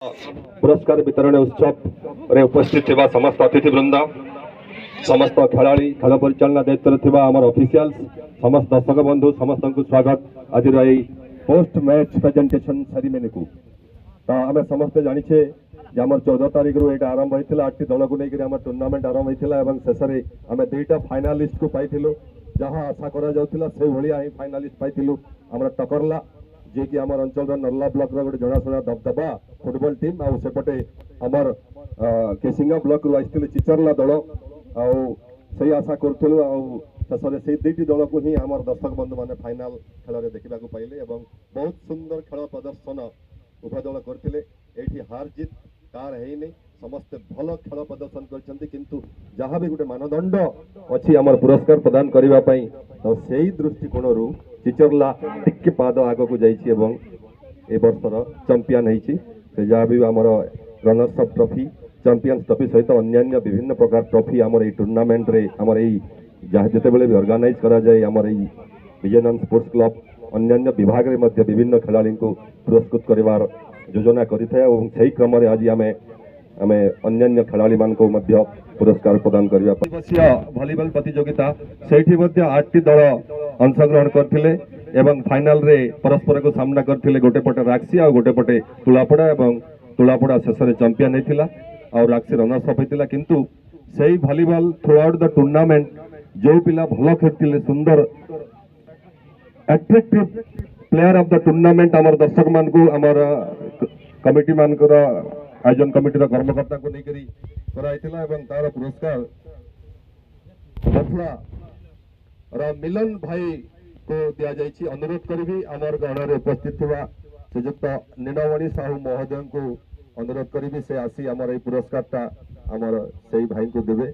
पुरस्कार वितरण उत्सव रे उपस्थित थिबा समस्त अतिथि वृंद, समस्त खेलाड़ी, खेल परिचालना दायित्व थिबा आमर ऑफिशियल्स, समस्त दर्शक बंधु समस्त को स्वागत आज पोस्ट मैच प्रेजेंटेशन सेरेमनी को। तो आम समस्ते जानिछे जे आमर 14 तारिख रु एटा आरंभ होइतिला, 8 दल को लेकर आमर टूर्नामेंट आरंभ होइतिला एवं शेष रे आमे दुईटा फाइनालिस्ट को पाइथिलु। जहां आशा करा जाउतिला से भलिया ही फाइनालिस्ट पाइथिलु आमर टकरला, जे कि आमर अंचल नर्ला ब्लॉक रो गोटे जनाशुना दबदबा फुटबॉल टीम आ सेपटे आमर केसिंगा ब्लॉक रु आइथिले चिचरला दल आ सही आशा करथिलु आ शेष रे से दुईटी दल को ही आमर दर्शक बंधु माने फाइनल खेल रे देखिबा को पाइले एवं बहुत सुंदर खेल प्रदर्शन उभय दल करथिले। एठी हार जीत कार है नहीं, समस्ते भल खेल प्रदर्शन करछन्ति, किंतु जहाँ भी गोटे मानदंड अच्छी आमर पुरस्कार प्रदान करबा पई तो सेही दृष्टिकोण रु चिचरला टिके पाद आग को जाइछि एवं ए वर्षर चैंपियन होइछि। से जहाँ भी आमर runners up trophy, champions trophy सहित अन्य विभिन्न प्रकार ट्रॉफी आमर ए टूर्नामेंट रे आमर ए जहाँ जिते बेले भी ऑर्गेनाइज करा जाए आमर ए विजयनंद स्पोर्ट्स क्लब अन्य विभाग रे मध्य विभिन्न खिलाड़ी को पुरस्कृत करिवार योजना करिथाय और सही क्रम रे आज आमे अन्य खिलाड़ी मान को मध्य पुरस्कार प्रदान करबा दिवसीय वॉलीबॉल प्रतियोगिता सेठी मध्य 8टी दल अंशग्रहण करथिले एवं फाइनल रे परस्पर को सामना करथिले। गोटे पटे राक्सी और गोटे पटे तुलापड़ा एवं तुलापड़ा शेष रे चैंपियन हेतिला और राक्सी रनर्स अप हेतिला। किंतु सेही volleyball through out the tournament जो पिला भलो खेलथिले, सुंदर attractive player of the tournament आमर दर्शक मान को आमर कमिटी मान को आयोजन कमिटी कर्मकर्ता को लेकर कराइथिला एवं तार पुरस्कार बफला मिलन भाई को दिया जाइछि। अनुरोध करी आमर गण रे उपस्थित थिबा श्रीयुक्त नीलमणि साहू महोदय को अनुरोध करी से आसी आमर ए पुरस्कार आमर सही भाई को देवे।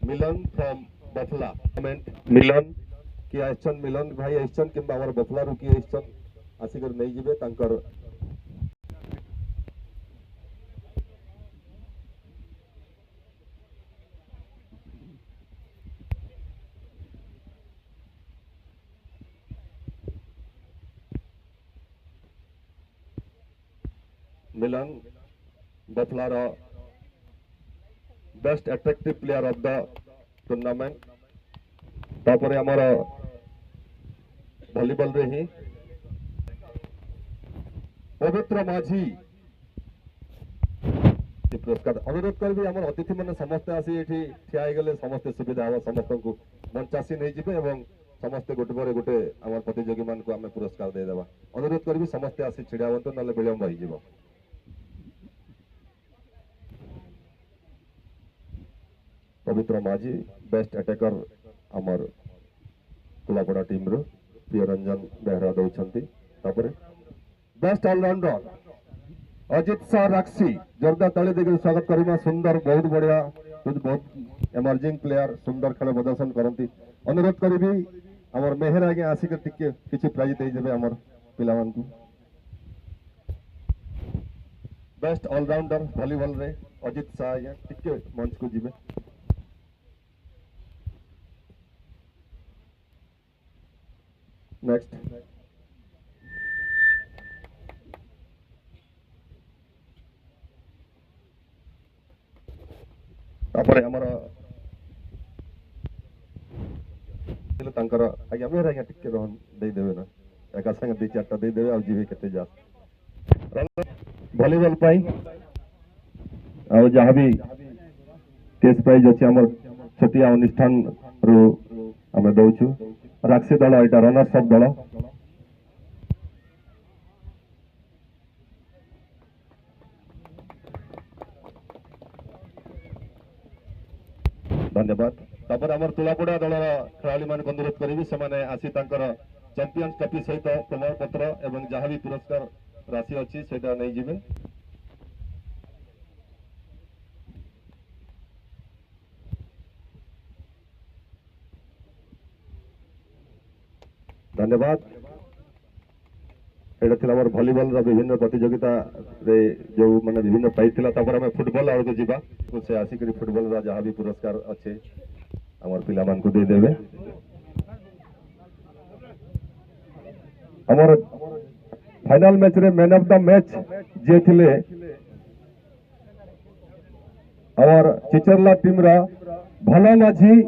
मिलन फ्रॉम बफला मिलन कि आइछन, मिलन भाई आइछन किंबा आमर बफला रु कि आइछन आसिकर नहीं जिवे तांकर मिलन बफलार best attractive player of the tournament. तापर आमर वॉलीबॉल रे ही पवित्र माझी पुरस्कार अनुरोध करी आमर अतिथि मैंने समस्ते आसी एठी ठिया गले समस्ते सुविधा हम समस्त को मंचासी नहीं जिबे एवं समस्ते गोटे पर गोटे आमर प्रतियोगी मान को आम पुरस्कार दे देबा। अनुरोध करी समस्ते आसी छिड़ा होतो नले विलंब होई जिवो। पवित्र माझी बेस्ट अटैकर आमर तुलापड़ा टीम रो प्रिय रंजन बेहरा दौरान। बेस्ट ऑलराउंडर अजित शाह राक्सी जोरदार ताली देकर स्वागत करिमा। सुंदर बहुत बढ़िया कुछ बहुत एमर्जिंग प्लेयर सुंदर खेल प्रदर्शन करती। अनुरोध करी आमर मेहर आगे आसिक टिके किछि प्राइज दे देबे आमर पिला मान को। बेस्ट ऑलराउंडर वॉलीबॉल रे अजित शाह या टिके मंच को जिबे। नेक्स्ट तापर हमर तांकर आज्ञा मेरे आज्ञा टिके रहन दे देबे ना एका संग दी चारटा दे देबे आ जीवे केते जा वॉलीबॉल पाई आ जहां भी केस प्राइज अछि हमर छटिया अनुष्ठान रो हमें दउछु। राक्सी दल एटा रनर्स अप दल धन्यवाद। तापर आमर तुलापड़ा दल खेलाड़ी मान अनुरोध करी से आसी चैंपियंस ट्रॉफी सहित प्रमाण पत्र एवं जहाँ भी पुरस्कार राशि अच्छी से नहीं जिबे। धन्यवाद। एटा थिला हमर वॉलीबॉल रो विभिन्न प्रतियोगिता रे जो माने विभिन्न प्राइज थिला। तापर हम फुटबॉल आड़ को जिबा से आसिक फुटबॉल रा जहाँ भी पुरस्कार अच्छे हमर पिला मान को दे देबे। हमर फाइनल मैच रे मैन ऑफ द मैच जे थिले आवर चिचरला टीम रा भला माझी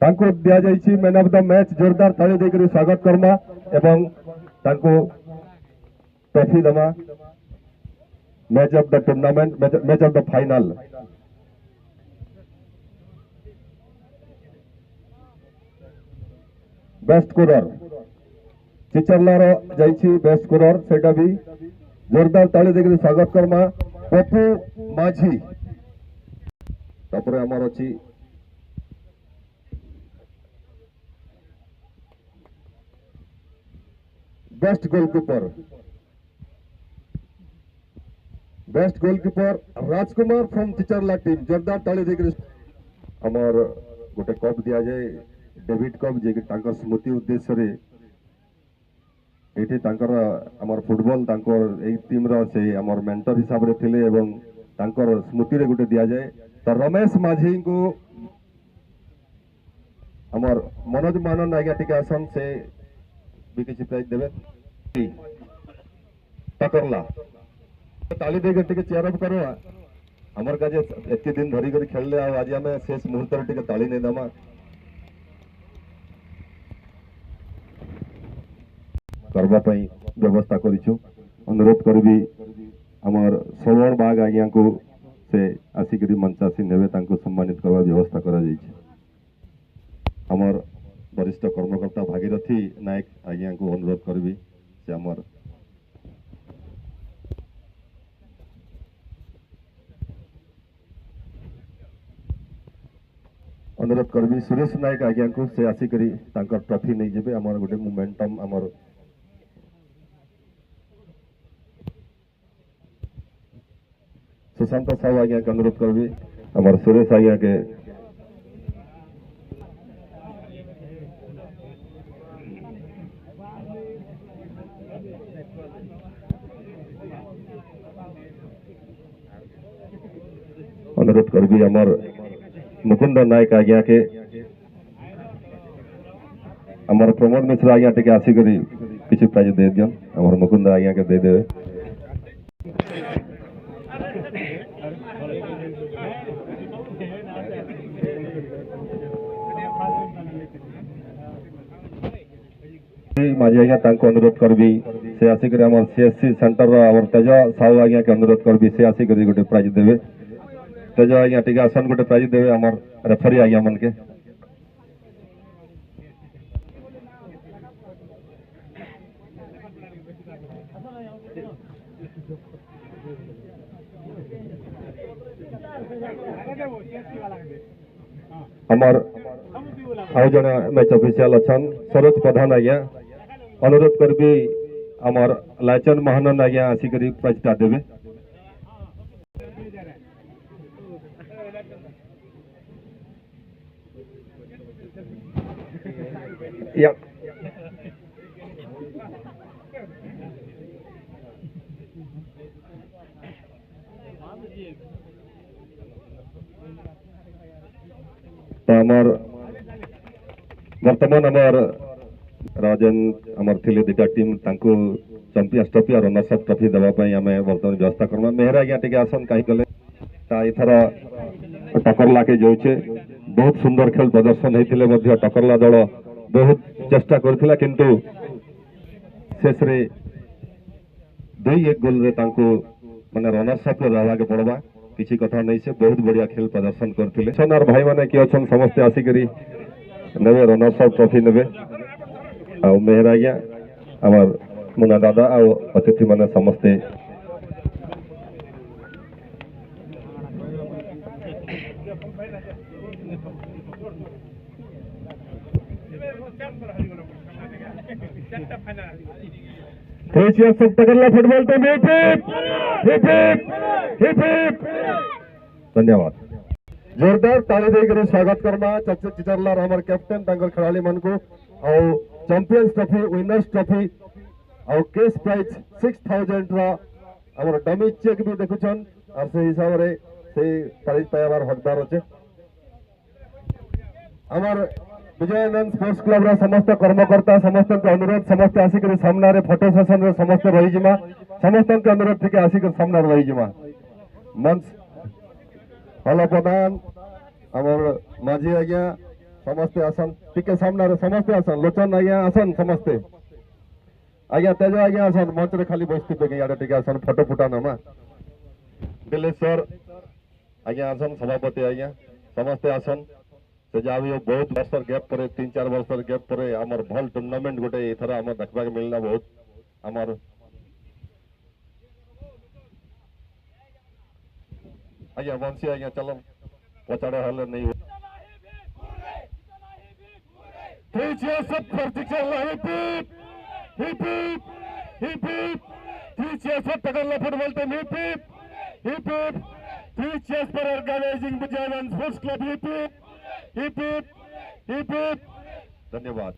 तांको दिया जाइछि मैन ऑफ द मैच जोरदार ताली देकर स्वागत करमा एवं तांको ट्रॉफी दमा match of the tournament match of the final best scorer Chichrala रो जाइछि बेस्ट स्कोरर सेटा भी जोरदार ताली देकर स्वागत करमा पप्पू माझी तापर हमर अछि best goalkeeper Rajkumar from Chichrala team जोरदार ताली देकर हमर गोटे कप दिया जाए डेविड कप जे तांकर स्मृति उद्देश्य रे एठी तांकर हमर फुटबॉल तांकर एई टीम रो से हमर मेंटर हिसाब रे थिले एवं तांकर स्मृति रे गोटे दिया जाए तो रमेश माझी को हमर मनोज मानन आज्ञा टिके आसन से भी किसी प्राइज देवे टकरला ताली देके टिके चेयर अप करो हमर का जे एते दिन धरी कर खेलले आ आज हमें शेष मुहूर्त रे टिके ताली नै दमा करबा पई व्यवस्था करिछु अनुरोध करबी हमर सवर्ण बाग आज्ञा को से आसिकरी मंचासी नेवे तांको सम्मानित करबा व्यवस्था करा जाइछि हमर वरिष्ठ कर्मकर्ता भागीरथी नायक आज्ञा को अनुरोध करबी से हमर अनुरोध करबी सुरेश नायक आज्ञा को से आसिकरी तांकर ट्रॉफी नै जेबे हमर गोटे मोमेंटम हमर सुशांत साहू आज्ञा के अनुरोध करबी हमर सुरेश आज्ञा के अनुरोध करबी हमर मुकुंद नायक आज्ञा के हमर प्रमोद मिश्र आज्ञा टिके आसिकरी किछि प्राइज दे दियन हमर मुकुंद आज्ञा के दे देवे माझी आज्ञा तांको अनुरोध करबी से आसिक हमर सीएससी सेंटर रो हमर तेज साहू आज्ञा के अनुरोध करबी से आसिक गोटे प्राइज देवे तेज आज्ञा टिके आसन गोटे प्राइज देवे हमर रेफरी आज्ञा मन के हमर आउ जने मैच ऑफिशियल अछन सरोज प्रधान आज्ञा अनुरोध करबी हमर लाचन महानंद आज्ञा आसिकरी प्राइजटा देवे या तो हमर वर्तमान हमर राजन हमर थिले दुटा टीम तांको चैंपियंस ट्रॉफी और रनर्स अप ट्रॉफी देवा पई हमें वर्तमान व्यवस्था करना मेहरा आज्ञा टिके आसन काहे कले ता इथरा टकरला के जोचे बहुत सुंदर खेल प्रदर्शन हेतिले मध्ये टकरला दल बहुत चेष्टा करथिला किंतु शेष रे 2-1 गोल रे तांको माने रनर्स अप रहवा के पड़बा किसी कथा नहीं से बहुत बढ़िया खेल प्रदर्शन करथिले सोनार भाई माने कि अछन समस्त आसिकरी नेबे रनर्स अप ट्रॉफी नेबे आ मेहरा आज्ञा हमर मुना दादा आ अतिथि माने समस्ते टकरला फुटबॉल टीम धन्यवाद जोरदार ताली देकर स्वागत करना चिचरला हमर कैप्टन तांकर खिलाड़ी मन को और चैंपियंस ट्रॉफी विनर्स ट्रॉफी और केस प्राइज 6000 रा हमर डमी चेक भी देखुछन और से हिसाब रे से प्राइज पाइबार हकदार होचे हमर विजयानंद स्पोर्ट्स क्लब रा समस्त कर्मकर्ता समस्त के अनुरोध समस्त आसिक सामना रे फोटो सेशन रे समस्त रही जिमा समस्त के अनुरोध थे आसिक सामना रही जिमा मंच हल प्रधान आमर माझी आज्ञा समस्ते आसन टिके सामने समस्ते आसन लोचन आज्ञा आसन समस्ते आज्ञा तेज आज्ञा आसन मंच रे खाली बसते कि याडे टिके आसन फोटो फुटा नमा दिलेश सर आज्ञा आसन सभापति आज्ञा समस्ते आसन से जा भी बहुत वर्ष गैप पर 3-4 वर्ष गैप पर आमर भल टूर्नामेंट गोटे एथर आम देखा मिलना बहुत आमर आज्ञा बंशी आज्ञा चलो पचाड़े हल नहीं Three cheers up for Tichalla. Hip hip, hip hip, hip hip. Three cheers for Tagalla Football Team. Hip hip, hip hip. Three cheers for organizing Bujalan Sports Club. Hip hip, hip hip, hip hip. धन्यवाद.